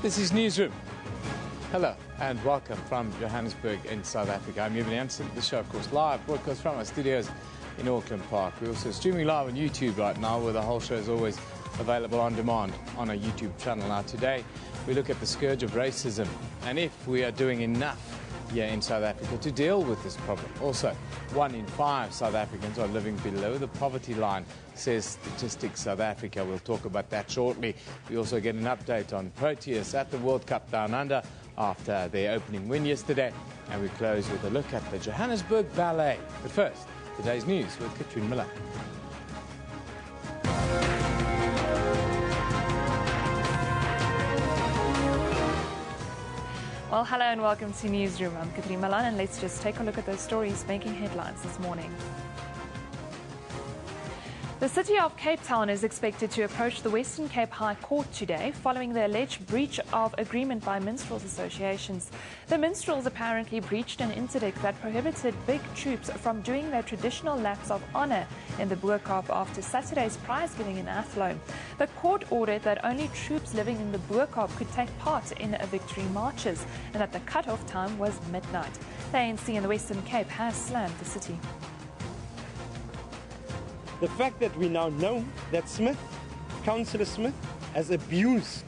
This is Newsroom. Hello and welcome from Johannesburg in South Africa. I'm Evan Hansen. The show, of course, live broadcast from our studios in Auckland Park. We're also streaming live on YouTube right now, where the whole show is always available on demand on our YouTube channel. Now today we look at the scourge of racism and if we are doing enough here in South Africa to deal with this problem. Also, 1 in 5 South Africans are living below the poverty line, says Statistics South Africa. We'll talk about that shortly. We also get an update on Proteas at the World Cup Down Under after their opening win yesterday. And we close with a look at the Johannesburg Ballet. But first, today's news with Katrine Miller. Well, hello and welcome to Newsroom. I'm Katrine Milan, and let's just take a look at those stories making headlines this morning. The city of Cape Town is expected to approach the Western Cape High Court today following the alleged breach of agreement by minstrels associations. The minstrels apparently breached an interdict that prohibited big troops from doing their traditional laps of honour in the Boerkaap after Saturday's prize giving in Athlone. The court ordered that only troops living in the Boerkaap could take part in victory marches and that the cut-off time was midnight. The ANC in the Western Cape has slammed the city. The fact that we now know that Councillor Smith, has abused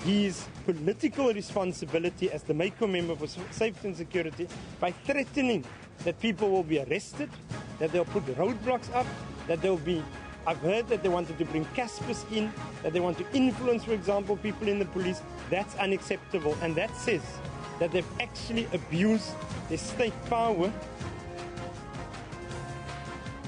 his political responsibility as the MACO member for safety and security by threatening that people will be arrested, that they'll put roadblocks up, that there'll be, I've heard that they wanted to bring Caspers in, that they want to influence, for example, people in the police. That's unacceptable, and that says that they've actually abused their state power.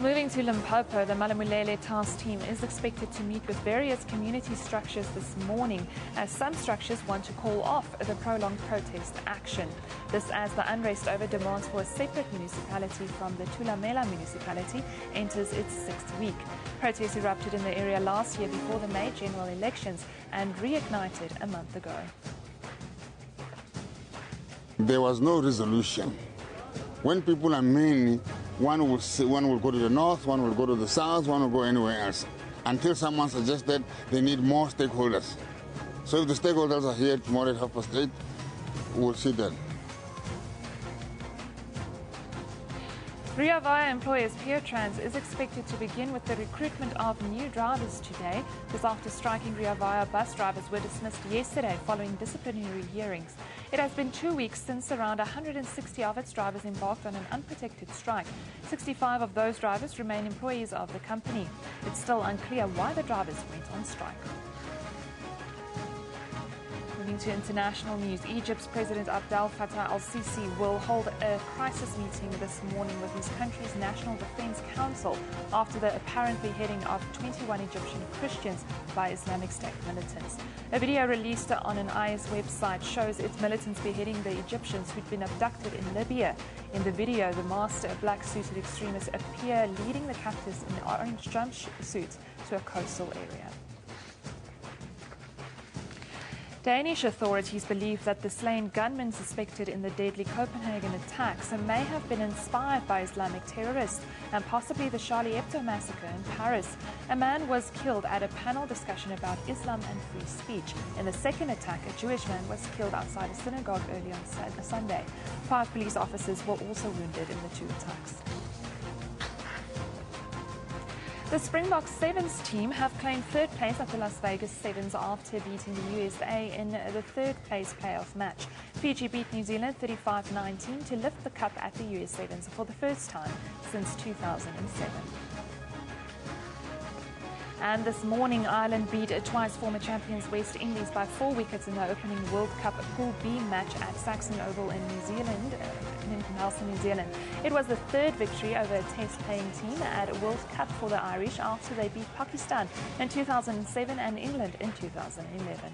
Moving to Limpopo, the Malamulele task team is expected to meet with various community structures this morning, as some structures want to call off the prolonged protest action. This as the unrest over demands for a separate municipality from the Thulamela municipality enters its 6th week. Protests erupted in the area last year before the May general elections and reignited a month ago. There was no resolution. When people are many, one will go to the north, one will go to the south, one will go anywhere else, until someone suggested they need more stakeholders. So if the stakeholders are here tomorrow at 8:30, we'll see them. Rio Vaya employers Peertrans is expected to begin with the recruitment of new drivers today. This after striking Rio Vaya bus drivers were dismissed yesterday following disciplinary hearings. It has been 2 weeks since around 160 of its drivers embarked on an unprotected strike. 65 of those drivers remain employees of the company. It's still unclear why the drivers went on strike. Moving to international news, Egypt's President Abdel Fattah al-Sisi will hold a crisis meeting this morning with his country's National Defense Council after the apparent beheading of 21 Egyptian Christians by Islamic State militants. A video released on an IS website shows its militants beheading the Egyptians who'd been abducted in Libya. In the video, the masked black-suited extremists appear leading the captives in orange jumpsuits to a coastal area. Danish authorities believe that the slain gunmen suspected in the deadly Copenhagen attacks may have been inspired by Islamic terrorists and possibly the Charlie Hebdo massacre in Paris. A man was killed at a panel discussion about Islam and free speech. In the second attack, a Jewish man was killed outside a synagogue early on Sunday. 5 police officers were also wounded in the 2 attacks. The Springboks Sevens team have claimed 3rd place at the Las Vegas Sevens after beating the USA in the 3rd place playoff match. Fiji beat New Zealand 35-19 to lift the cup at the US Sevens for the first time since 2007. And this morning, Ireland beat twice former champions West Indies by 4 wickets in the opening World Cup Pool B match at Saxon Oval in New Zealand, in Nelson, New Zealand. It was the 3rd victory over a test-playing team at a World Cup for the Irish after they beat Pakistan in 2007 and England in 2011.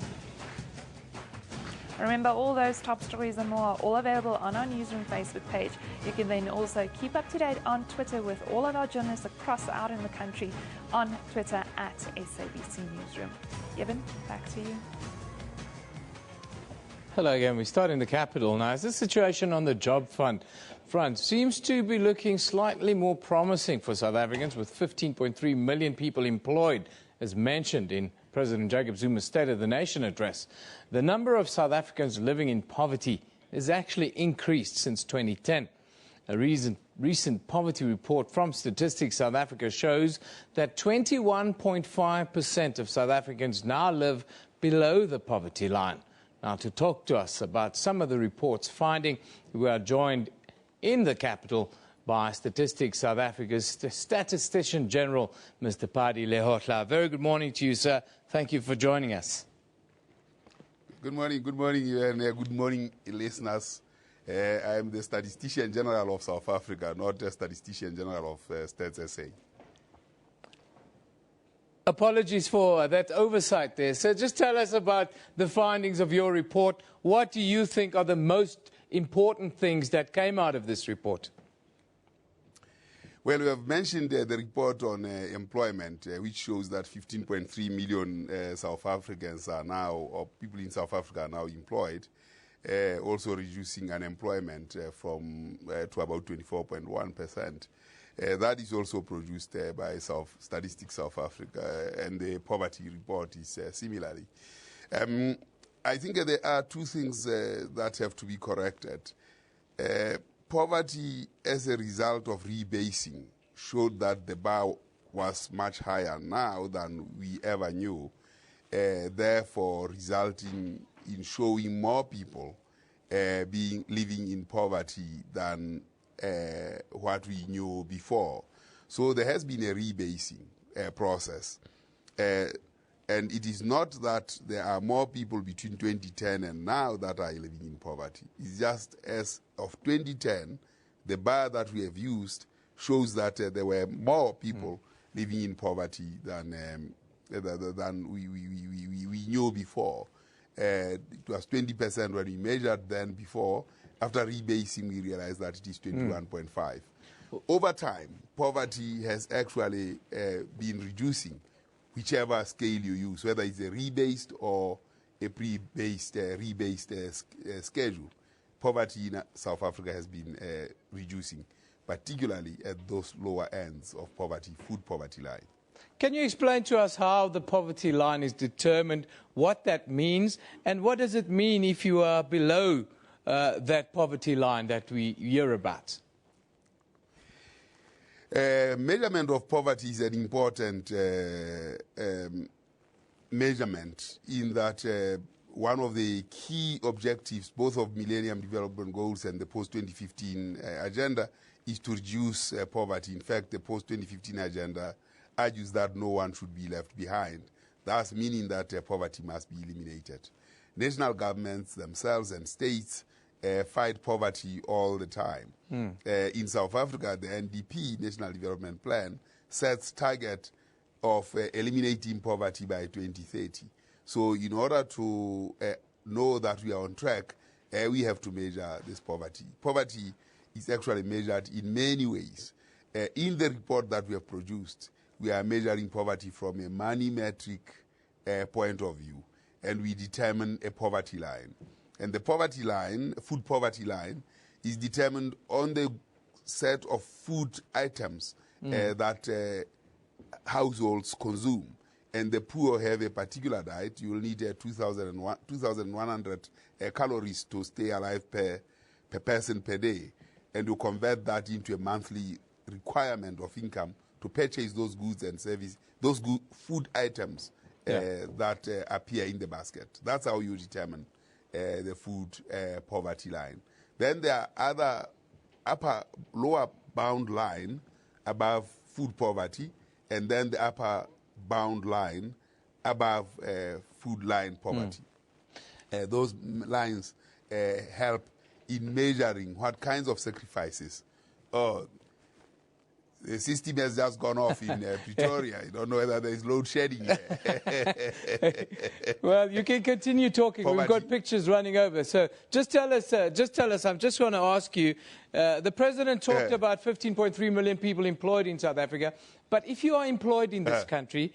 Remember, all those top stories and more are all available on our Newsroom Facebook page. You can then also keep up to date on Twitter with all of our journalists across out in the country on Twitter at SABC Newsroom. Evan, back to you. Hello again. We start in the capital now. As the situation on the job front seems to be looking slightly more promising for South Africans, with 15.3 million people employed, as mentioned in President Jacob Zuma's State of the Nation address. The number of South Africans living in poverty has actually increased since 2010. A recent poverty report from Statistics South Africa shows that 21.5% of South Africans now live below the poverty line. Now, to talk to us about some of the report's finding, we are joined in the capital by Statistics South Africa's Statistician General, Mr. Padi Lehotla. Very good morning to you, sir. Thank you for joining us. Good morning, and good morning, listeners. I am the Statistician General of South Africa, not the Statistician General of Stats SA. Apologies for that oversight there. So just tell us about the findings of your report. What do you think are the most important things that came out of this report? Well, we have mentioned the report on employment, which shows that 15.3 million South Africans are now, or people in South Africa are now employed, also reducing unemployment from to about 24.1%. That is also produced by Statistics South Africa, and the poverty report is similarly. I think there are two things that have to be corrected. Poverty, as a result of rebasing, showed that the bar was much higher now than we ever knew, therefore resulting in showing more people living in poverty than what we knew before. So there has been a rebasing process. And it is not that there are more people between 2010 and now that are living in poverty. It's just as of 2010, the bar that we have used shows that there were more people living in poverty than we knew before. It was 20% when we measured then before. After rebasing, we realized that it is 21.5. Over time, poverty has actually been reducing, whichever scale you use, whether it's a rebased or a rebased schedule. Poverty in South Africa has been reducing, particularly at those lower ends of poverty, food poverty line. Can you explain to us how the poverty line is determined, what that means, and what does it mean if you are below that poverty line that we hear about? Measurement of poverty is an important measurement in that one of the key objectives, both of Millennium Development Goals and the post-2015 agenda, is to reduce poverty. In fact, the post-2015 agenda argues that no one should be left behind, thus meaning that poverty must be eliminated. National governments themselves and states fight poverty all the time. In South Africa, the NDP, National Development Plan, sets target of eliminating poverty by 2030. So in order to know that we are on track, we have to measure this poverty. Poverty is actually measured in many ways. In the report that we have produced, we are measuring poverty from a money metric point of view, and we determine a poverty line. And the poverty line, food poverty line, is determined on the set of food items that households consume. And the poor have a particular diet. You will need 2,100 calories to stay alive per person per day. And you convert that into a monthly requirement of income to purchase those goods and services, those food items that appear in the basket. That's how you determine the food poverty line. Then there are other lower bound line above food poverty, and then the upper bound line above food line poverty. Those lines help in measuring what kinds of sacrifices. The system has just gone off in Pretoria. I don't know whether there is load shedding here. Well, you can continue talking. Poverty. We've got pictures running over. So just tell us, I'm just going to ask you, the President talked about 15.3 million people employed in South Africa. But if you are employed in this country,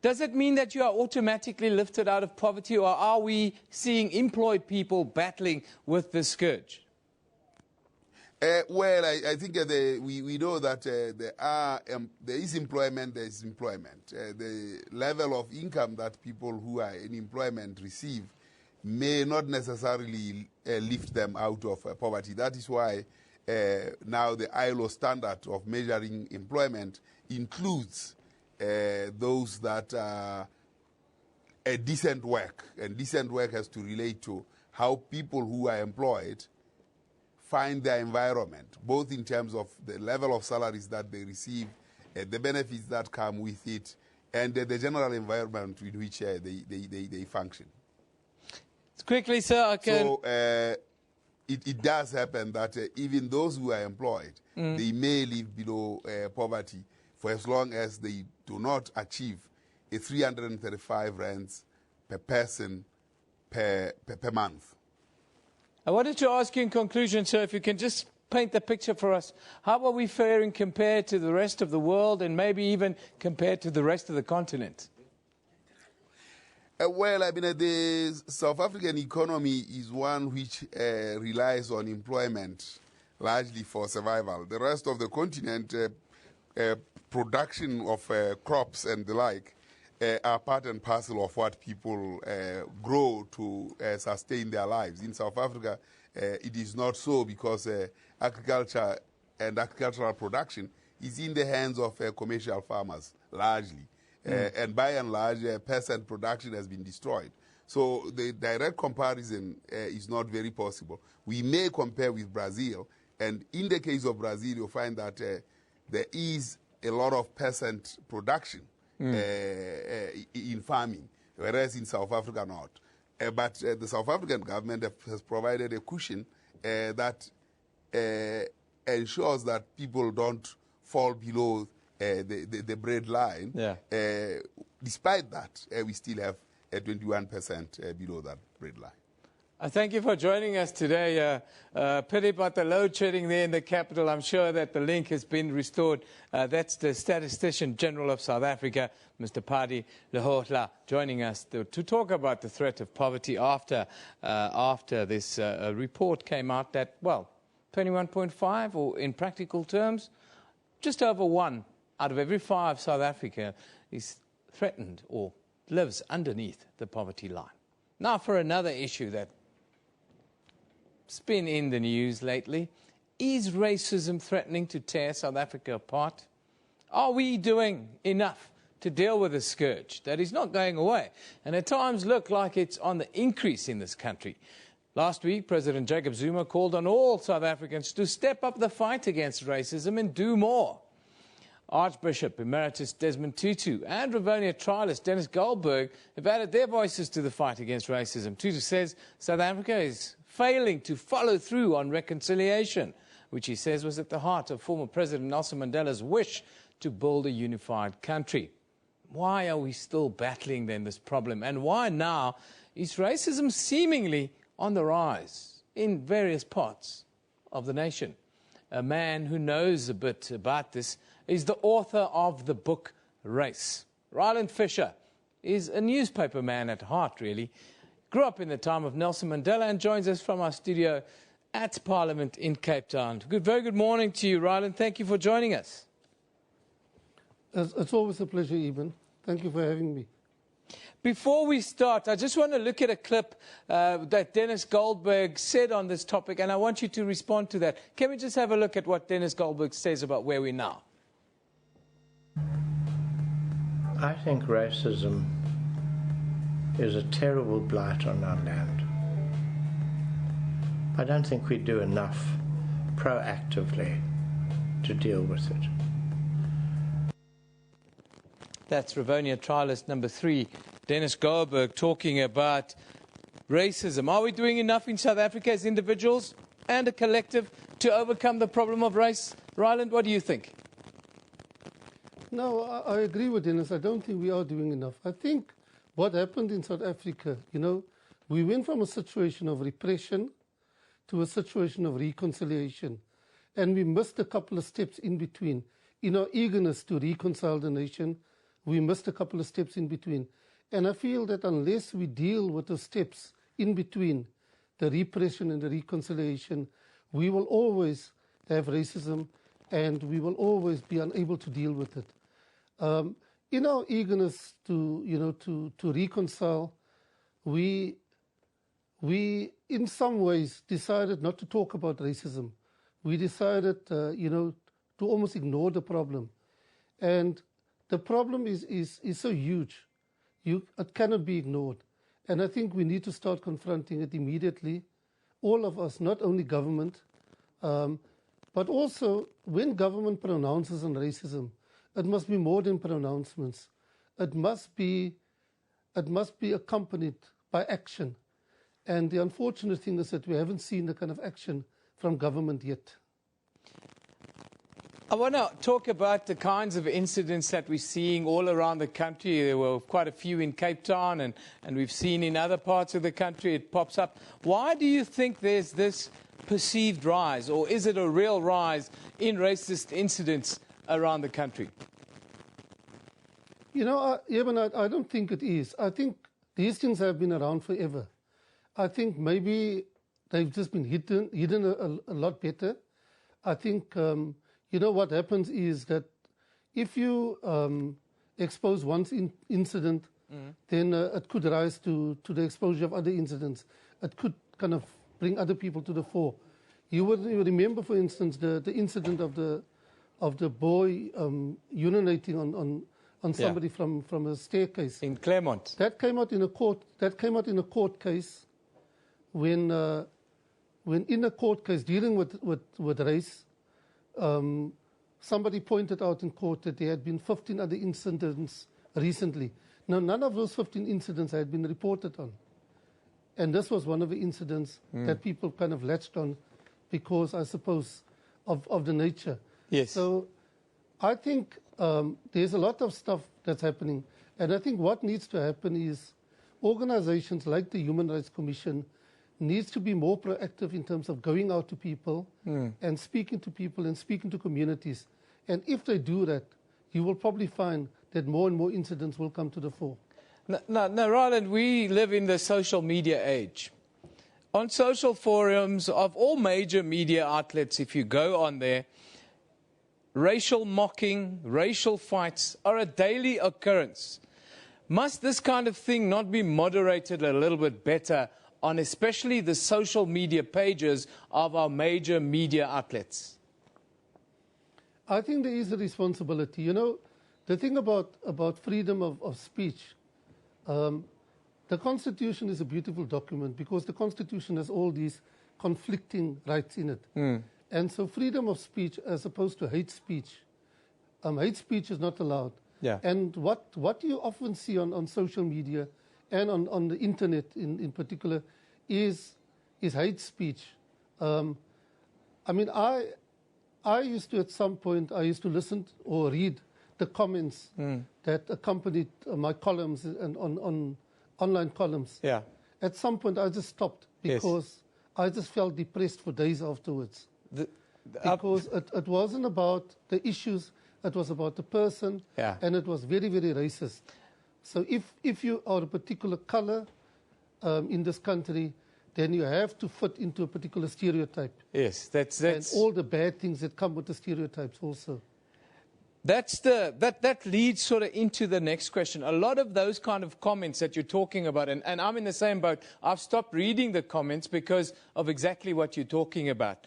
does it mean that you are automatically lifted out of poverty, or are we seeing employed people battling with this scourge? Well, I think we know that there is employment, there is employment. The level of income that people who are in employment receive may not necessarily lift them out of poverty. That is why now the ILO standard of measuring employment includes those that are a decent work. And decent work has to relate to how people who are employed find their environment, both in terms of the level of salaries that they receive, the benefits that come with it, and the general environment in which they function. Quickly, sir, I can... So it does happen that even those who are employed, they may live below poverty for as long as they do not achieve a 335 rands per person per month. I wanted to ask you in conclusion, sir, if you can just paint the picture for us. How are we faring compared to the rest of the world and maybe even compared to the rest of the continent? Well, I mean, the South African economy is one which relies on employment largely for survival. The rest of the continent, production of crops and the like, are part and parcel of what people grow to sustain their lives. In South Africa, it is not so because agriculture and agricultural production is in the hands of commercial farmers, largely. And by and large, peasant production has been destroyed. So the direct comparison is not very possible. We may compare with Brazil, and in the case of Brazil, you'll find that there is a lot of peasant production in farming, whereas in South Africa not. But the South African government has provided a cushion that ensures that people don't fall below the bread line. Yeah. Despite that, we still have 21% below that bread line. Thank you for joining us today. Pity about the load shedding there in the capital. I'm sure that the link has been restored. That's the Statistician General of South Africa, Mr. Padi Lehohla, joining us to talk about the threat of poverty after this report came out that, well, 21.5, or in practical terms, just over 1 out of every 5 South Africa is threatened or lives underneath the poverty line. Now for another issue that's been in the news lately. Is racism threatening to tear South Africa apart? Are we doing enough to deal with the scourge that is not going away and at times look like it's on the increase in this country? Last week, President Jacob Zuma called on all South Africans to step up the fight against racism and do more. Archbishop Emeritus Desmond Tutu and Rivonia trialist Dennis Goldberg have added their voices to the fight against racism. Tutu says South Africa is failing to follow through on reconciliation, which he says was at the heart of former President Nelson Mandela's wish to build a unified country. Why are we still battling then this problem? And why now is racism seemingly on the rise in various parts of the nation? A man who knows a bit about this is the author of the book Race. Ryland Fisher is a newspaper man at heart, really. Grew up in the time of Nelson Mandela and joins us from our studio at Parliament in Cape Town. Very good morning to you, Ryland. Thank you for joining us. It's always a pleasure, Eben. Thank you for having me. Before we start, I just want to look at a clip that Dennis Goldberg said on this topic, and I want you to respond to that. Can we just have a look at what Dennis Goldberg says about where we're now? I think racism is a terrible blight on our land. I don't think we do enough proactively to deal with it. That's Rivonia trialist number 3, Dennis Goldberg, talking about racism. Are we doing enough in South Africa as individuals and a collective to overcome the problem of race? Ryland, what do you think? No, I agree with Dennis. I don't think we are doing enough. I think what happened in South Africa, we went from a situation of repression to a situation of reconciliation. And we missed a couple of steps in between. In our eagerness to reconcile the nation, we missed a couple of steps in between. And I feel that unless we deal with the steps in between, the repression and the reconciliation, we will always have racism, and we will always be unable to deal with it. In our eagerness to reconcile, we in some ways decided not to talk about racism. We decided, to almost ignore the problem, and the problem is so huge, it cannot be ignored. And I think we need to start confronting it immediately, all of us, not only government, but also when government pronounces on racism, it must be more than pronouncements. It must be accompanied by action. And the unfortunate thing is that we haven't seen the kind of action from government yet. I want to talk about the kinds of incidents that we're seeing all around the country. There were quite a few in Cape Town, and we've seen in other parts of the country it pops up. Why do you think there's this perceived rise, or is it a real rise in racist incidents around the country? I don't think it is. I think these things have been around forever. I think maybe they've just been hidden a lot better. I think... what happens is that if you expose one incident, then it could rise to the exposure of other incidents. It could kind of bring other people to the fore. You would remember, for instance, the incident of the boy urinating on somebody from a staircase in Claremont. That came out in a court case when in a court case dealing with race. Somebody pointed out in court that there had been 15 other incidents recently. Now, none of those 15 incidents had been reported on. And this was one of the incidents that people kind of latched on because, I suppose, of the nature. Yes. So I think there's a lot of stuff that's happening. And I think what needs to happen is organizations like the Human Rights Commission needs to be more proactive in terms of going out to people and speaking to people and speaking to communities. And if they do that, you will probably find that more and more incidents will come to the fore. Now, Roland, we live in the social media age. On social forums of all major media outlets, if you go on there, racial mocking, racial fights are a daily occurrence. Must this kind of thing not be moderated a little bit better on especially the social media pages of our major media outlets? I think there is a responsibility. The thing about freedom of speech, the Constitution is a beautiful document because the Constitution has all these conflicting rights in it. And so freedom of speech as opposed to hate speech is not allowed. Yeah. And what you often see on social media and on the internet in particular is hate speech. I used to, at some point, listen or read the comments that accompanied my columns and on online columns. Yeah. At some point, I just stopped because I just felt depressed for days afterwards. Because it wasn't about the issues, it was about the person, and it was very, very racist. So if you are a particular color in this country, then you have to fit into a particular stereotype. Yes, that's and all the bad things that come with the stereotypes also. That leads sort of into the next question. A lot of those kind of comments that you're talking about, and I'm in the same boat. I've stopped reading the comments because of exactly what you're talking about.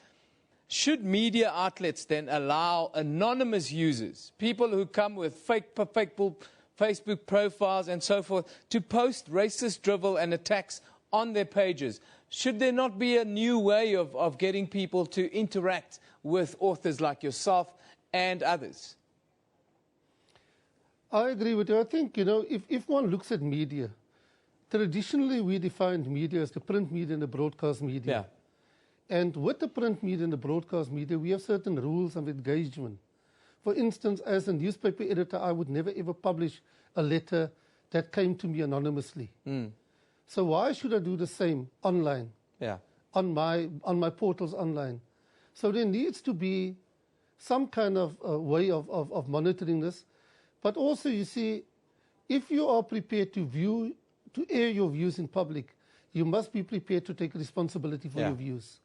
Should media outlets then allow anonymous users, people who come with fake Facebook profiles and so forth, to post racist drivel and attacks on their pages? Should there not be a new way of getting people to interact with authors like yourself and others? I agree with you. I think, if one looks at media, traditionally we defined media as the print media and the broadcast media. Yeah. And with the print media and the broadcast media, we have certain rules of engagement. For instance, as a newspaper editor, I would never ever publish a letter that came to me anonymously. So why should I do the same online? Yeah. On my portals online. So there needs to be some kind of way of monitoring this. But also, you see, if you are prepared to air your views in public, you must be prepared to take responsibility for your views.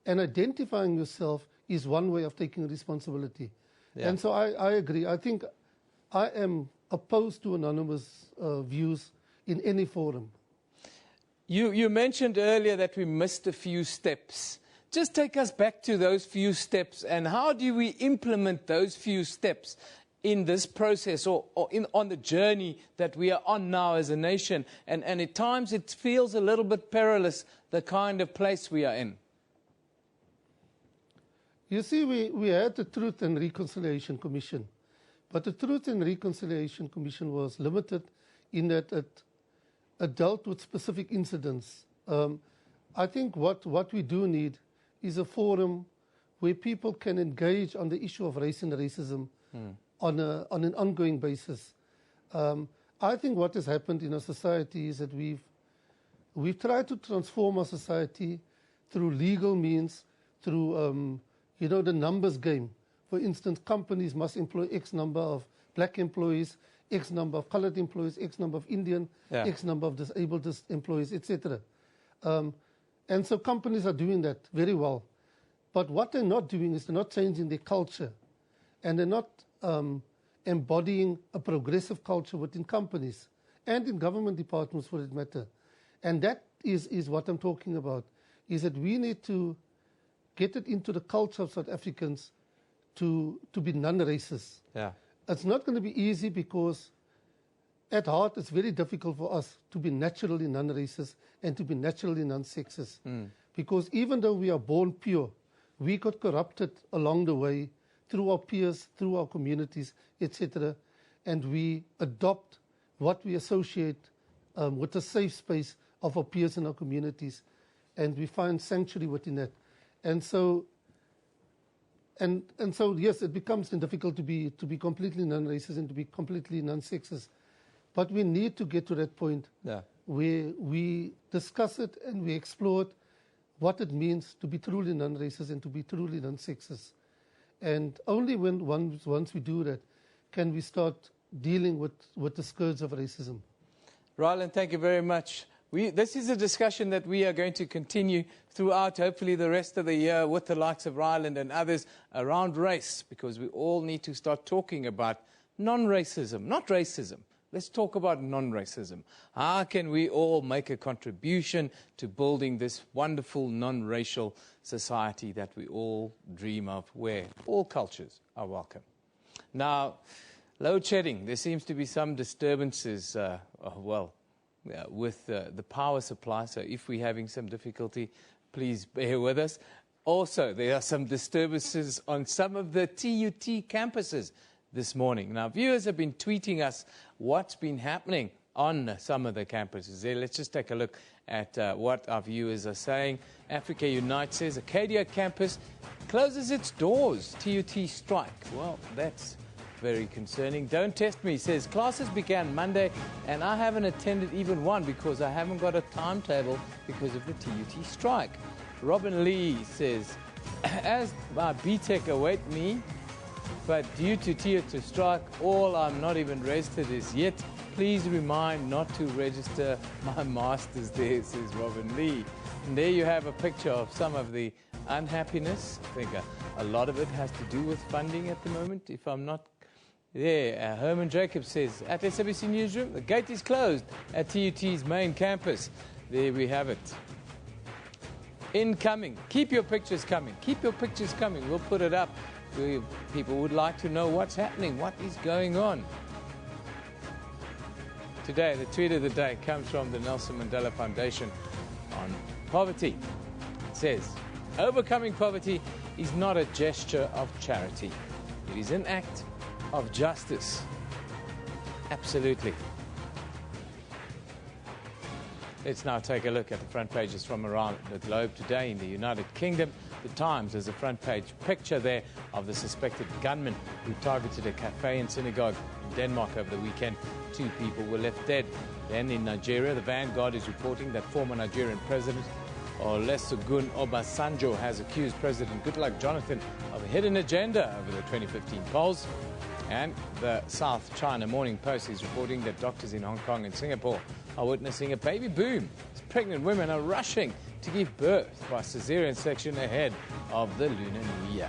And identifying yourself is one way of taking responsibility. Yeah. And so I agree. I think I am opposed to anonymous views in any forum. You mentioned earlier that we missed a few steps. Just take us back to those few steps, and how do we implement those few steps in this process or on the journey that we are on now as a nation? And at times it feels a little bit perilous, the kind of place we are in. You see, we had the Truth and Reconciliation Commission, but the Truth and Reconciliation Commission was limited in that it dealt with specific incidents. I think what we do need is a forum where people can engage on the issue of race and racism on an ongoing basis. I think what has happened in our society is that we've tried to transform our society through legal means, through the numbers game. For instance, companies must employ X number of black employees, X number of colored employees, X number of Indian, X number of disabled employees, etc. And so companies are doing that very well. But what they're not doing is they're not changing their culture. And they're not embodying a progressive culture within companies and in government departments, for that matter. And that is what I'm talking about, is that we need to get it into the culture of South Africans to be non-racist. Yeah. It's not going to be easy because at heart it's very difficult for us to be naturally non-racist and to be naturally non-sexist. Because even though we are born pure, we got corrupted along the way through our peers, through our communities, etc. And we adopt what we associate with the safe space of our peers in our communities. And we find sanctuary within that. And so, yes, it becomes difficult to be completely non-racist and to be completely non-sexist. But we need to get to that point where we discuss it and we explore it, what it means to be truly non-racist and to be truly non-sexist. And only once we do that can we start dealing with the scourge of racism. Ryland, thank you very much. This is a discussion that we are going to continue throughout, hopefully, the rest of the year with the likes of Ryland and others around race, because we all need to start talking about non-racism, not racism. Let's talk about non-racism. How can we all make a contribution to building this wonderful non-racial society that we all dream of, where all cultures are welcome? Now, load shedding. There seems to be some disturbances, with the power supply. So if we're having some difficulty, please bear with us. Also, there are some disturbances on some of the TUT campuses this morning. Now, viewers have been tweeting us what's been happening on some of the campuses there. Let's just take a look at what our viewers are saying. Africa Unite says Acadia campus closes its doors. TUT strike. Well, that's very concerning. Don't Test Me says classes began Monday and I haven't attended even one because I haven't got a timetable because of the TUT strike. Robin Lee says, as my BTEC await me, but due to TUT strike, all I'm not even registered is yet. Please remind not to register my masters there, says Robin Lee. And there you have a picture of some of the unhappiness. I think a lot of it has to do with funding at the moment, if I'm not there. Herman Jacobs says, at SABC Newsroom, the gate is closed at TUT's main campus. There we have it. Incoming. Keep your pictures coming. Keep your pictures coming. We'll put it up. People would like to know what's happening, what is going on. Today, the tweet of the day comes from the Nelson Mandela Foundation on poverty. It says, overcoming poverty is not a gesture of charity. It is an act of justice. Absolutely. Let's now take a look at the front pages from around the globe today. In the United Kingdom, The Times has a front page picture there of the suspected gunman who targeted a cafe and synagogue in Denmark over the weekend. 2 people were left dead. Then in Nigeria, the Vanguard is reporting that former Nigerian President Olusegun Obasanjo has accused President Goodluck Jonathan of a hidden agenda over the 2015 polls. And the South China Morning Post is reporting that doctors in Hong Kong and Singapore are witnessing a baby boom. As pregnant women are rushing to give birth by caesarean section ahead of the Lunar New Year.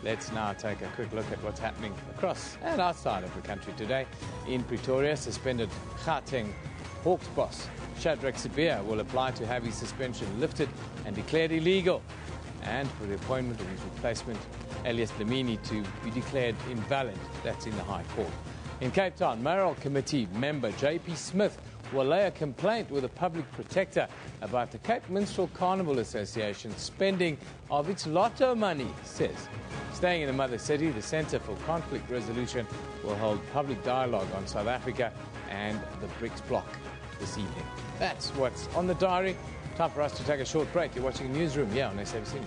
Let's now take a quick look at what's happening across and outside of the country today. In Pretoria, suspended Gauteng Hawks boss Shadrack Sibia will apply to have his suspension lifted and declared illegal, and for the appointment of his replacement, Elias Lamini, to be declared invalid. That's in the High Court. In Cape Town, Mayoral Committee member J.P. Smith will lay a complaint with the Public Protector about the Cape Minstrel Carnival Association spending of its lotto money, says. Staying in the mother city, the Centre for Conflict Resolution will hold public dialogue on South Africa and the BRICS bloc this evening. That's what's on the diary. Time for us to take a short break. You're watching Newsroom here on SABC News.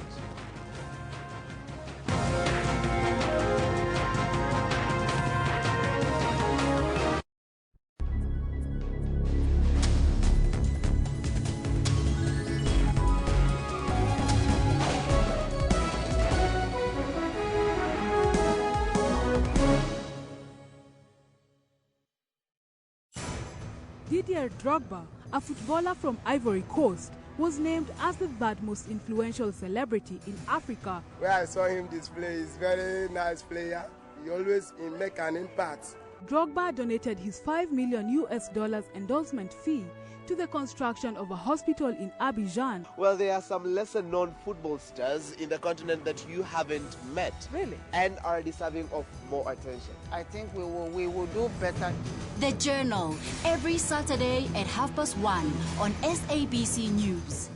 Didier Drogba, a footballer from Ivory Coast, was named as the third most influential celebrity in Africa. Where I saw him display, he's a very nice player. He always make an impact. Drogba donated his $5 million endorsement fee to the construction of a hospital in Abidjan. Well, there are some lesser-known football stars in the continent that you haven't met. Really? And are deserving of more attention. I think we will do better. The Journal, every Saturday at 1:30 on SABC News.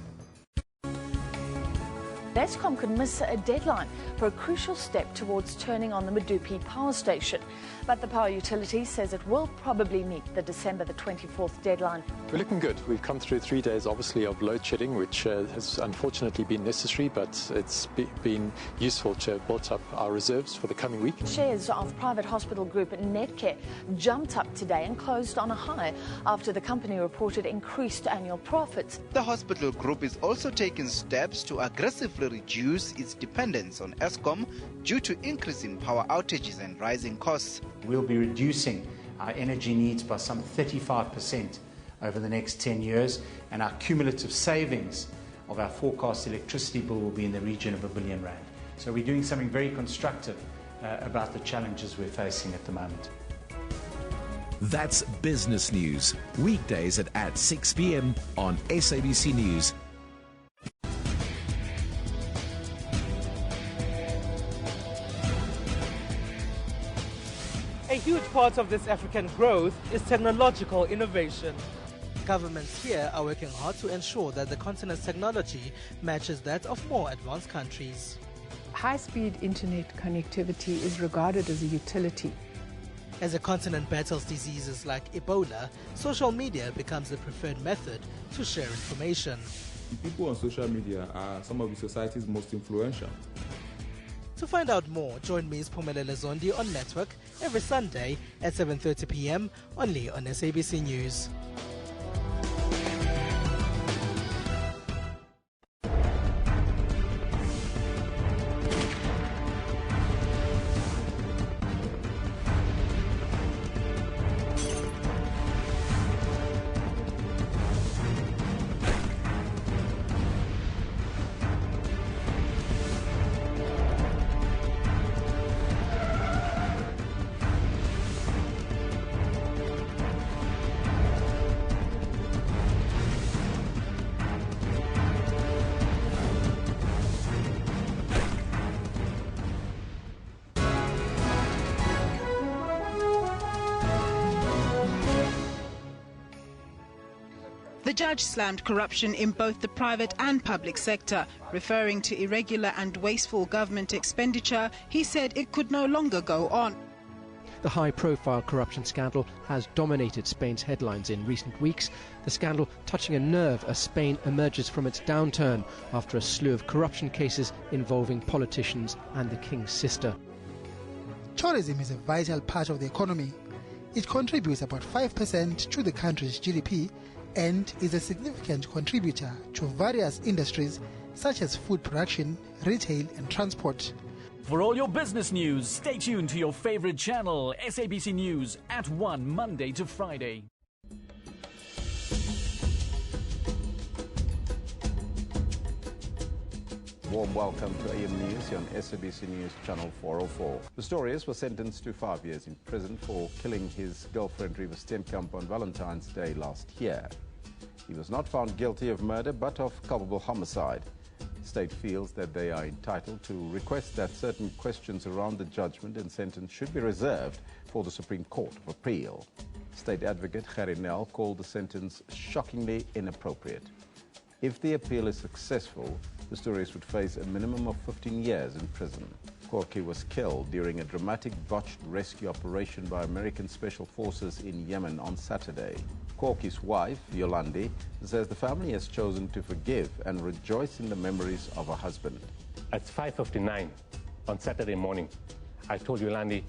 Eskom could miss a deadline for a crucial step towards turning on the Medupi power station. But the power utility says it will probably meet the December the 24th deadline. We're looking good. We've come through 3 days, obviously, of load shedding, which has unfortunately been necessary, but it's been useful to have built up our reserves for the coming week. Shares of private hospital group Netcare jumped up today and closed on a high after the company reported increased annual profits. The hospital group is also taking steps to aggressively reduce its dependence on Eskom due to increasing power outages and rising costs. We'll be reducing our energy needs by some 35% over the next 10 years, and our cumulative savings of our forecast electricity bill will be in the region of R1 billion. So we're doing something very constructive about the challenges we're facing at the moment. That's Business News, weekdays at 6 p.m. on SABC News. A huge part of this African growth is technological innovation. Governments here are working hard to ensure that the continent's technology matches that of more advanced countries. High-speed internet connectivity is regarded as a utility. As the continent battles diseases like Ebola, social media becomes the preferred method to share information. People on social media are some of the society's most influential. To find out more, join me, Phumelele Zondi, on Network every Sunday at 7:30 p.m. only on SABC News. The judge slammed corruption in both the private and public sector. Referring to irregular and wasteful government expenditure, he said it could no longer go on. The high-profile corruption scandal has dominated Spain's headlines in recent weeks. The scandal touching a nerve as Spain emerges from its downturn after a slew of corruption cases involving politicians and the king's sister. Tourism is a vital part of the economy. It contributes about 5% to the country's GDP and is a significant contributor to various industries such as food production, retail and transport. For all your business news, stay tuned to your favorite channel, SABC News, at 1 Monday to Friday. warm welcome to AM News here on SABC News Channel 404. Pistorius was sentenced to 5 years in prison for killing his girlfriend Reva Steenkamp on Valentine's Day last year. He was not found guilty of murder but of culpable homicide. The state feels that they are entitled to request that certain questions around the judgment and sentence should be reserved for the Supreme Court of Appeal. State Advocate Gerry Nel called the sentence shockingly inappropriate. If the appeal is successful, Pistorius would face a minimum of 15 years in prison. Corky was killed during a dramatic botched rescue operation by American Special Forces in Yemen on Saturday. Corky's wife, Yolandi, says the family has chosen to forgive and rejoice in the memories of her husband. At 5:59 on Saturday morning, I told Yolandi,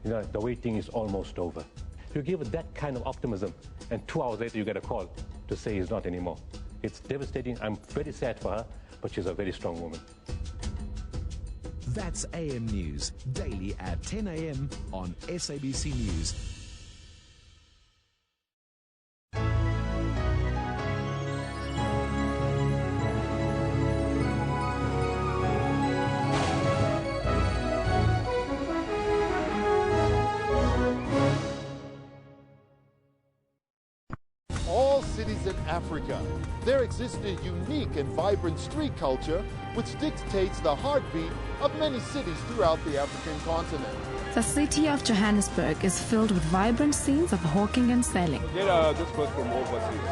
the waiting is almost over. You give her that kind of optimism, and 2 hours later you get a call to say he's not anymore. It's devastating. I'm very sad for her, but she's a very strong woman. That's AM News, daily at 10 a.m. on SABC News. Cities in Africa. There exists a unique and vibrant street culture which dictates the heartbeat of many cities throughout the African continent. The city of Johannesburg is filled with vibrant scenes of hawking and selling. This was from overseas.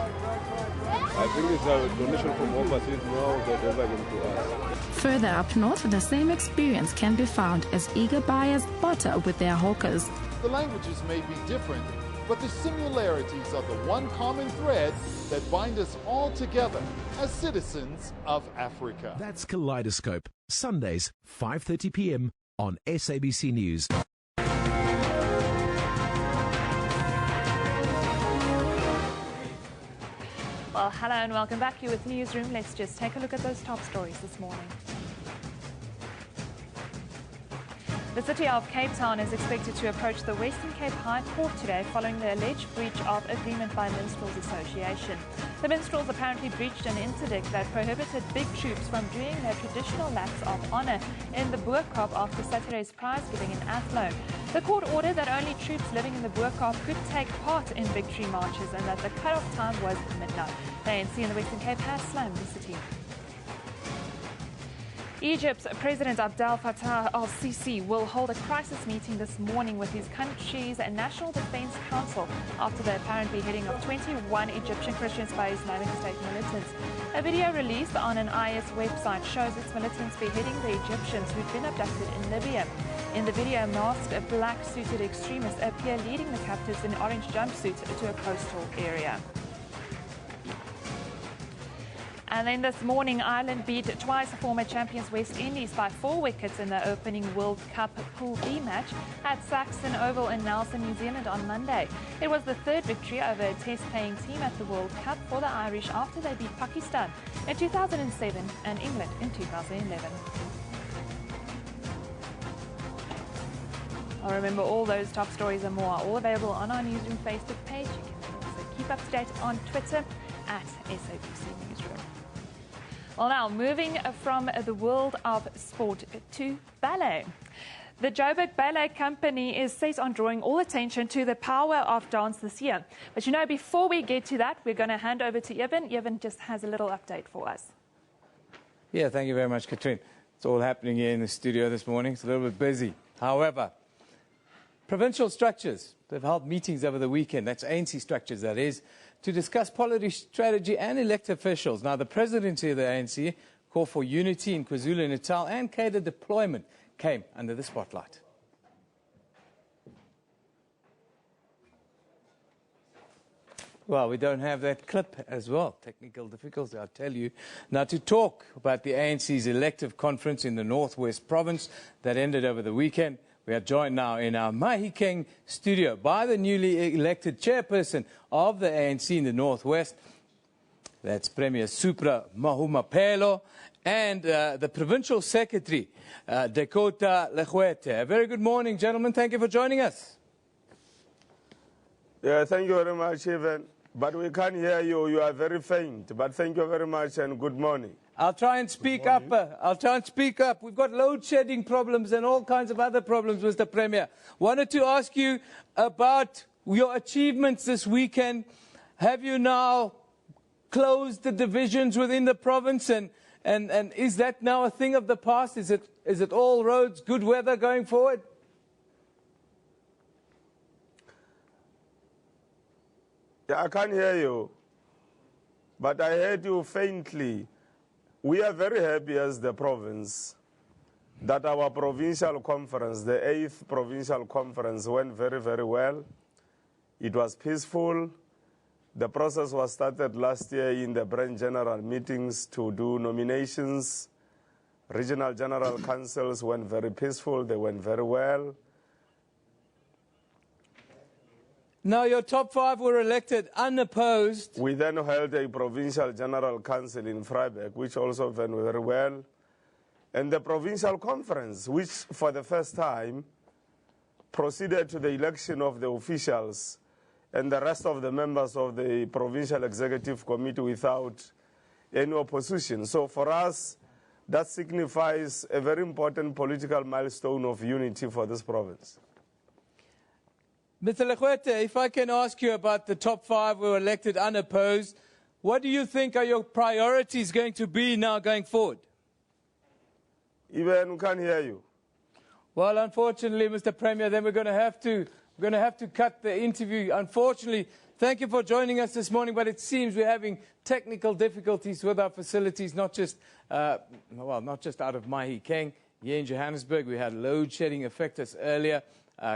I think it's a donation from overseas now they're delivering to us. Further up north, the same experience can be found as eager buyers barter with their hawkers. The languages may be different, but the similarities are the one common thread that bind us all together as citizens of Africa. That's Kaleidoscope, Sundays, 5:30 p.m. on SABC News. Well, hello and welcome back. You're with Newsroom. Let's just take a look at those top stories this morning. The city of Cape Town is expected to approach the Western Cape High Court today following the alleged breach of agreement by Minstrels Association. The Minstrels apparently breached an interdict that prohibited big troops from doing their traditional laps of honour in the Boerkaap after Saturday's prize giving in Athlone. The court ordered that only troops living in the Boerkaap could take part in victory marches and that the cut-off time was midnight. The ANC in the Western Cape has slammed the city. Egypt's President Abdel Fattah al-Sisi will hold a crisis meeting this morning with his country's National Defense Council after the apparent beheading of 21 Egyptian Christians by Islamic State militants. A video released on an IS website shows its militants beheading the Egyptians who'd been abducted in Libya. In the video, masked black-suited extremists appear leading the captives in orange jumpsuits to a coastal area. And then this morning, Ireland beat twice former champions West Indies by 4 wickets in the opening World Cup Pool B match at Saxon Oval in Nelson, New Zealand on Monday. It was the third victory over a test-playing team at the World Cup for the Irish after they beat Pakistan in 2007 and England in 2011. I'll remember all those top stories and more are all available on our Newsroom Facebook page. You can also keep up to date on Twitter at SABC Newsroom. Well, now, moving from the world of sport to ballet. The Joburg Ballet Company is set on drawing all attention to the power of dance this year. But before we get to that, we're going to hand over to Evan. Evan just has a little update for us. Yeah, thank you very much, Katrine. It's all happening here in the studio this morning. It's a little bit busy. However, provincial structures, they've held meetings over the weekend, that's ANC structures that is, to discuss policy strategy and elect officials. Now, the presidency of the ANC called for unity in KwaZulu-Natal and cadre deployment came under the spotlight. Well, we don't have that clip as well. Technical difficulty, I'll tell you. Now, to talk about the ANC's elective conference in the Northwest Province that ended over the weekend, we are joined now in our Mahikeng studio by the newly elected chairperson of the ANC in the Northwest. That's Premier Supra Mahumapelo and the provincial secretary, Dakota Legwete. A very good morning, gentlemen. Thank you for joining us. Yeah, thank you very much, Evan. But we can't hear you. You are very faint. But thank you very much and good morning. I'll try and speak up. We've got load shedding problems and all kinds of other problems, Mr. Premier. Wanted to ask you about your achievements this weekend. Have you now closed the divisions within the province, and is that now a thing of the past? Is it all roads, good weather going forward? Yeah, I can't hear you, but I heard you faintly. We are very happy as the province that our provincial conference, the 8th provincial conference, went very, very well. It was peaceful. The process was started last year in the branch general meetings to do nominations. Regional general councils went very peaceful. They went very well. Now your top 5 were elected unopposed. We then held a provincial general council in Vryburg, which also went very well. And the provincial conference, which for the first time proceeded to the election of the officials and the rest of the members of the provincial executive committee without any opposition. So for us, that signifies a very important political milestone of unity for this province. Mr. Lekwete, if I can ask you about the top 5 who were elected unopposed, what do you think are your priorities going to be now going forward? Even can't hear you. Well, unfortunately, Mr. Premier, then we're going to have to cut the interview. Unfortunately, thank you for joining us this morning, but it seems we're having technical difficulties with our facilities, not just out of Mahikeng. Here in Johannesburg, we had load shedding affect us earlier.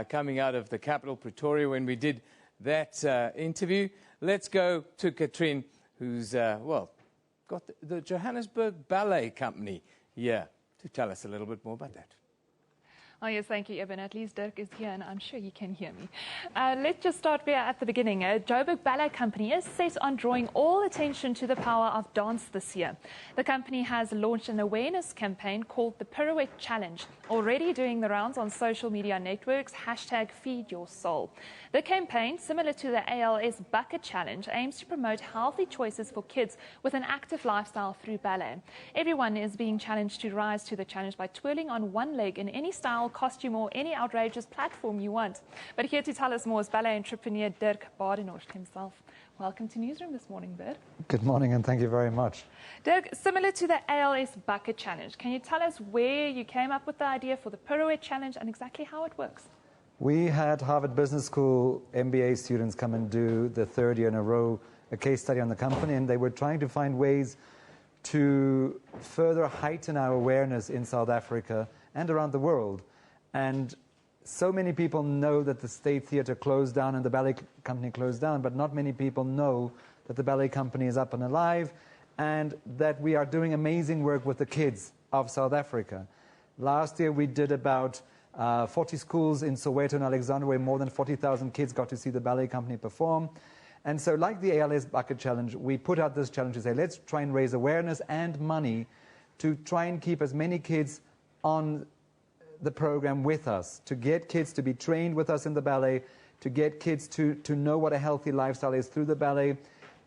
Coming out of the capital, Pretoria, when we did that interview. Let's go to Katrine, who's, got the Johannesburg Ballet Company here to tell us a little bit more about that. Oh, yes, thank you, Eben. At least Dirk is here, and I'm sure he can hear me. Let's just start here at the beginning. Joburg Ballet Company is set on drawing all attention to the power of dance this year. The company has launched an awareness campaign called the Pirouette Challenge, already doing the rounds on social media networks, #FeedYourSoul. The campaign, similar to the ALS Bucket Challenge, aims to promote healthy choices for kids with an active lifestyle through ballet. Everyone is being challenged to rise to the challenge by twirling on one leg in any style, costume or any outrageous platform you want. But here to tell us more is ballet entrepreneur Dirk Badenhorst himself. Welcome to Newsroom this morning, Dirk. Good morning and thank you very much. Dirk, similar to the ALS Bucket Challenge, can you tell us where you came up with the idea for the Pirouette Challenge and exactly how it works? We had Harvard Business School MBA students come and do the 3rd year in a row a case study on the company, and they were trying to find ways to further heighten our awareness in South Africa and around the world. And so many people know that the State Theatre closed down and the ballet company closed down, but not many people know that the ballet company is up and alive and that we are doing amazing work with the kids of South Africa. Last year we did about 40 schools in Soweto and Alexandra where more than 40,000 kids got to see the ballet company perform. And so like the ALS Bucket Challenge, we put out this challenge to say, let's try and raise awareness and money to try and keep as many kids on the program with us, to get kids to be trained with us in the ballet, to get kids to know what a healthy lifestyle is through the ballet,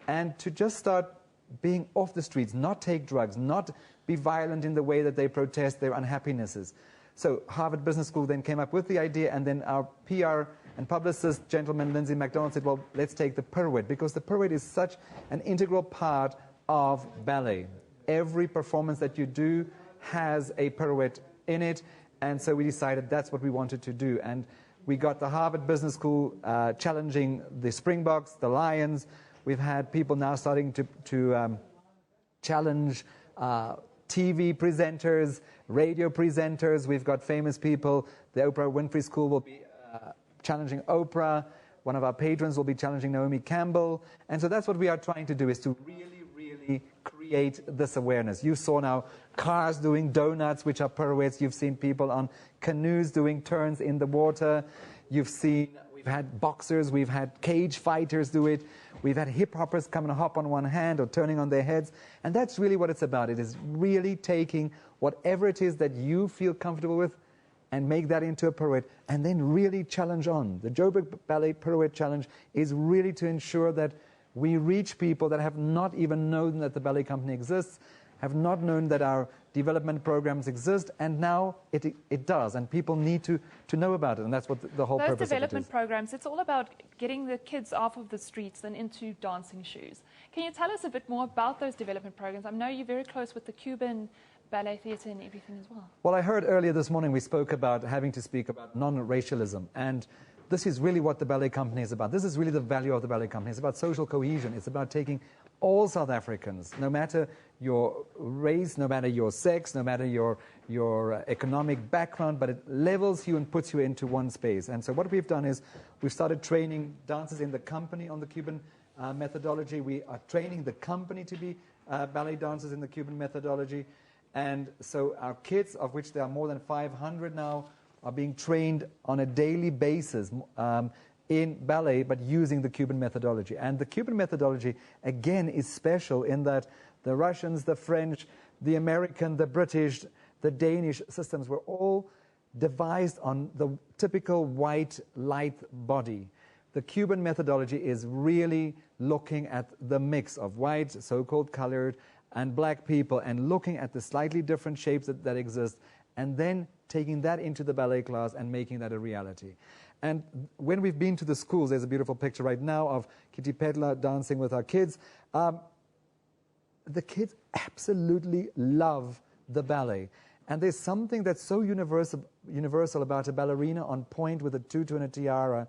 and to just start being off the streets, not take drugs, not be violent in the way that they protest their unhappinesses. So Harvard Business School then came up with the idea, and then our PR and publicist gentleman, Lindsay MacDonald, said, well, let's take the pirouette, because the pirouette is such an integral part of ballet. Every performance that you do has a pirouette in it, and so we decided that's what we wanted to do. And we got the Harvard Business School challenging the Springboks, the Lions. We've had people now starting to challenge TV presenters, radio presenters. We've got famous people. The Oprah Winfrey School will be challenging Oprah. One of our patrons will be challenging Naomi Campbell. And so that's what we are trying to do, is to really create this awareness. You saw now cars doing donuts, which are pirouettes. You've seen people on canoes doing turns in the water. We've had boxers, we've had cage fighters do it. We've had hip-hoppers come and hop on one hand or turning on their heads. And that's really what it's about. It is really taking whatever it is that you feel comfortable with and make that into a pirouette, and then really challenge on. The Joburg Ballet Pirouette Challenge is really to ensure that we reach people that have not even known that the ballet company exists, have not known that our development programs exist, and now it does, and people need to know about it, and that's what the whole purpose of it is. Those development programs, it's all about getting the kids off of the streets and into dancing shoes. Can you tell us a bit more about those development programs? I know you're very close with the Cuban ballet theatre and everything as well. Well, I heard earlier this morning we spoke about having to speak about non-racialism, and this is really what the ballet company is about. This is really the value of the ballet company. It's about social cohesion. It's about taking all South Africans, no matter your race, no matter your sex, no matter your economic background, but it levels you and puts you into one space. And so what we've done is we've started training dancers in the company on the Cuban methodology. We are training the company to be ballet dancers in the Cuban methodology. And so our kids, of which there are more than 500 now, are being trained on a daily basis in ballet, but using the Cuban methodology. And the Cuban methodology, again, is special in that the Russians, the French, the American, the British, the Danish systems were all devised on the typical white, light body. The Cuban methodology is really looking at the mix of white, so-called colored, and black people, and looking at the slightly different shapes that exist, and then taking that into the ballet class and making that a reality. And when we've been to the schools, there's a beautiful picture right now of Kitty Pedler dancing with our kids. The kids absolutely love the ballet. And there's something that's so universal about a ballerina on point with a tutu and a tiara.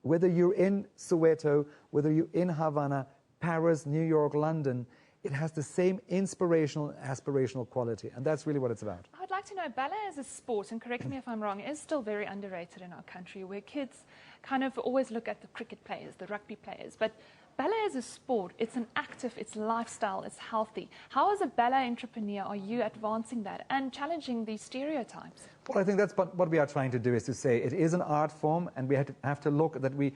Whether you're in Soweto, whether you're in Havana, Paris, New York, London, it has the same inspirational, aspirational quality. And that's really what it's about. I'd like to know, ballet as a sport, and correct me if I'm wrong, is still very underrated in our country, where kids kind of always look at the cricket players, the rugby players. But ballet as a sport, it's an active, it's lifestyle, it's healthy. How, as a ballet entrepreneur, are you advancing that and challenging these stereotypes? Well, I think that's what we are trying to do, is to say it is an art form, and we have to look that we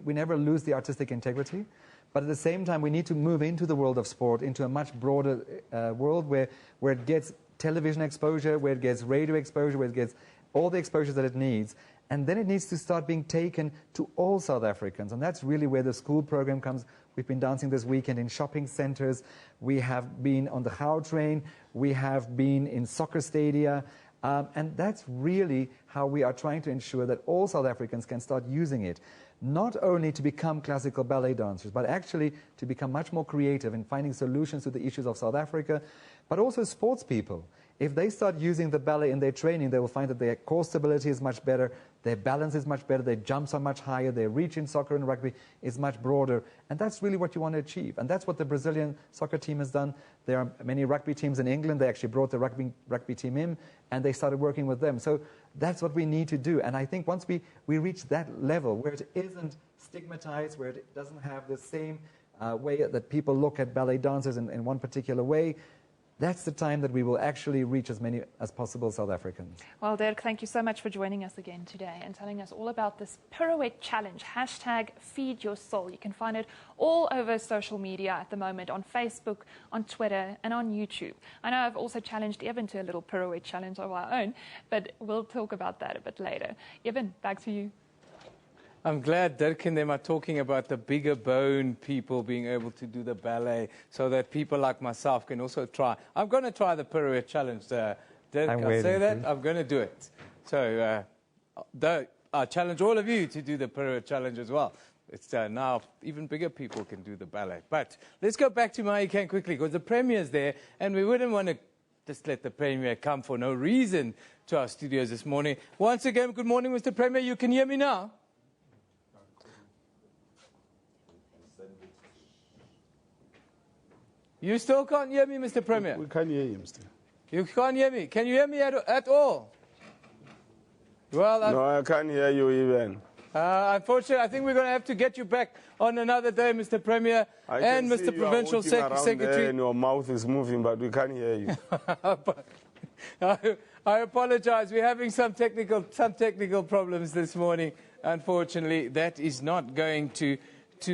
never lose the artistic integrity. But at the same time, we need to move into the world of sport, into a much broader world where it gets television exposure, where it gets radio exposure, where it gets all the exposure that it needs. And then it needs to start being taken to all South Africans. And that's really where the school program comes. We've been dancing this weekend in shopping centers. We have been on the Gau train. We have been in soccer stadia. And that's really how we are trying to ensure that all South Africans can start using it. Not only to become classical ballet dancers, but actually to become much more creative in finding solutions to the issues of South Africa, but also sports people. If they start using the ballet in their training, they will find that their core stability is much better, their balance is much better, their jumps are much higher, their reach in soccer and rugby is much broader. And that's really what you want to achieve. And that's what the Brazilian soccer team has done. There are many rugby teams in England. They actually brought the rugby team in, and they started working with them. So that's what we need to do. And I think once we reach that level where it isn't stigmatized, where it doesn't have the same way that people look at ballet dancers in one particular way, that's the time that we will actually reach as many as possible South Africans. Well, Dirk, thank you so much for joining us again today and telling us all about this pirouette challenge, #FeedYourSoul. You can find it all over social media at the moment, on Facebook, on Twitter, and on YouTube. I know I've also challenged Evan to a little pirouette challenge of our own, but we'll talk about that a bit later. Evan, back to you. I'm glad Dirk and them are talking about the bigger bone people being able to do the ballet so that people like myself can also try. I'm going to try the pirouette challenge, Dirk. I'll say that. I'm going to do it. So I challenge all of you to do the pirouette challenge as well. It's now even bigger people can do the ballet. But let's go back to Mahikeng quickly, because the Premier's there, and we wouldn't want to just let the Premier come for no reason to our studios this morning. Once again, good morning, Mr. Premier. You can hear me now? You still can't hear me, Mr. Premier? We can't hear you, Mr. You can't hear me? Can you hear me at all? Well, no, I can't hear you even. Unfortunately, I think we're going to have to get you back on another day, Mr. Premier, and Mr. Provincial Secretary. And your mouth is moving, but we can't hear you. I apologize. We're having some technical problems this morning. Unfortunately, that is not going to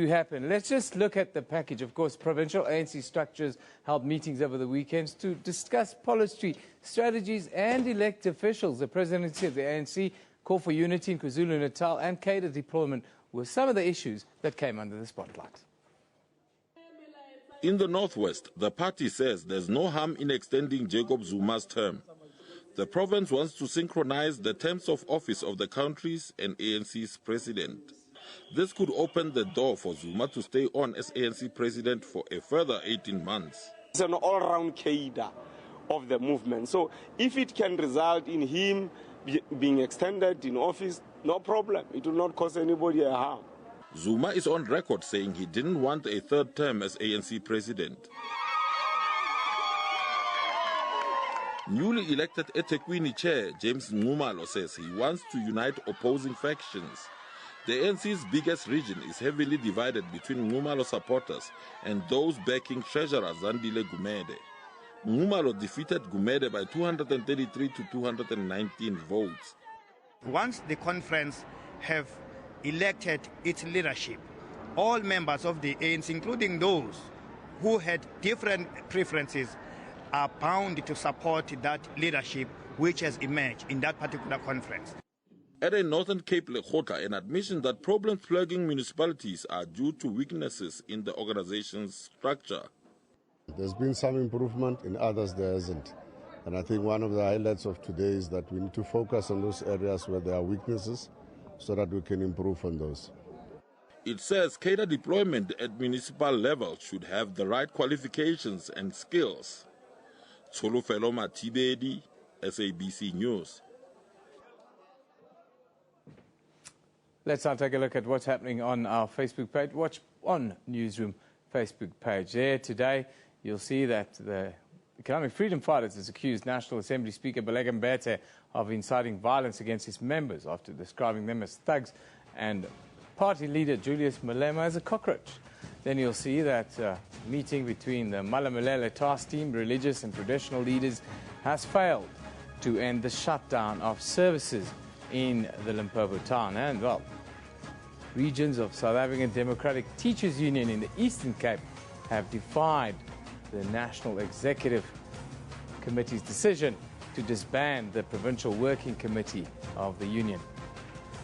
happen. Let's just look at the package. Of course, provincial ANC structures held meetings over the weekends to discuss policy, strategies, and elect officials. The presidency of the ANC called for unity in KwaZulu-Natal and cadre deployment were some of the issues that came under the spotlight. In the Northwest, the party says there's no harm in extending Jacob Zuma's term. The province wants to synchronize the terms of office of the country's and ANC's president. This could open the door for Zuma to stay on as ANC president for a further 18 months. It's an all-round cadre of the movement. So if it can result in him being extended in office, no problem. It will not cause anybody a harm. Zuma is on record saying he didn't want a third term as ANC president. Newly elected eThekwini chair James Nxumalo says he wants to unite opposing factions. The ANC's biggest region is heavily divided between Nxumalo supporters and those backing Treasurer Zandile Gumede. Nxumalo defeated Gumede by 233 to 219 votes. Once the conference have elected its leadership, all members of the ANC, including those who had different preferences, are bound to support that leadership which has emerged in that particular conference. At a Northern Cape Lekgotla, an admission that problems plaguing municipalities are due to weaknesses in the organization's structure. There's been some improvement, in others there isn't. And I think one of the highlights of today is that we need to focus on those areas where there are weaknesses so that we can improve on those. It says cadre deployment at municipal level should have the right qualifications and skills. Tsolofelo Matibedi, SABC News. Let's now take a look at what's happening on our Facebook page. Watch on Newsroom Facebook page. There today, you'll see that the Economic Freedom Fighters has accused National Assembly Speaker Baleka Mbete of inciting violence against his members after describing them as thugs and party leader Julius Malema as a cockroach. Then you'll see that meeting between the Malamulele task team, religious and traditional leaders, has failed to end the shutdown of services in the Limpopo town. And, well, regions of South African Democratic Teachers Union in the Eastern Cape have defied the National Executive Committee's decision to disband the Provincial Working Committee of the Union.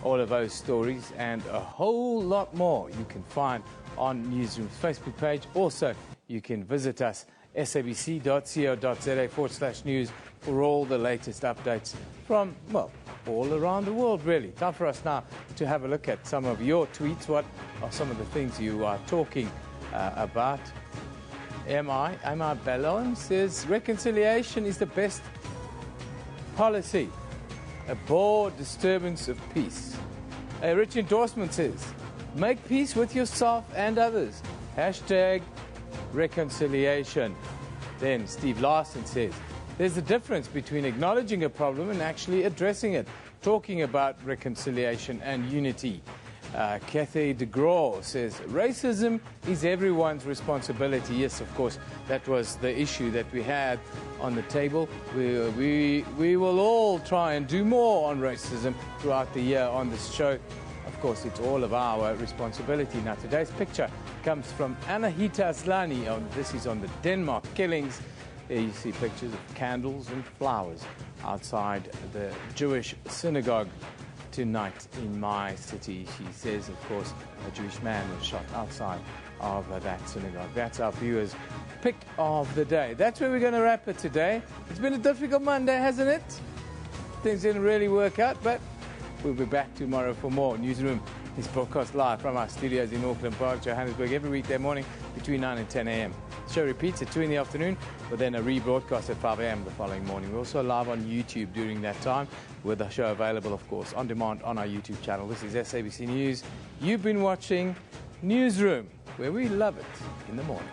All of those stories and a whole lot more you can find on Newsroom's Facebook page. Also, you can visit us, sabc.co.za/news, for all the latest updates from, well, all around the world, really. Time for us now to have a look at some of your tweets. What are some of the things you are talking about? Am I Ballon says reconciliation is the best policy. Abhor disturbance of peace. A rich endorsement says, make peace with yourself and others. Hashtag reconciliation. Then Steve Larson says, there's a difference between acknowledging a problem and actually addressing it. Talking about reconciliation and unity. Cathay de Gros says, racism is everyone's responsibility. Yes, of course, that was the issue that we had on the table. We will all try and do more on racism throughout the year on this show. Of course, it's all of our responsibility. Now, today's picture comes from Anahita Aslani. This is on the Denmark killings. There you see pictures of candles and flowers outside the Jewish synagogue tonight in my city. She says, of course, a Jewish man was shot outside of that synagogue. That's our viewers' pick of the day. That's where we're going to wrap it today. It's been a difficult Monday, hasn't it? Things didn't really work out, but we'll be back tomorrow for more. Newsroom is broadcast live from our studios in Auckland Park, Johannesburg, every weekday morning between 9 and 10 a.m. The show repeats at 2 in the afternoon, but then a rebroadcast at 5 a.m. the following morning. We're also live on YouTube during that time, with the show available, of course, on demand on our YouTube channel. This is SABC News. You've been watching Newsroom, where we love it in the morning.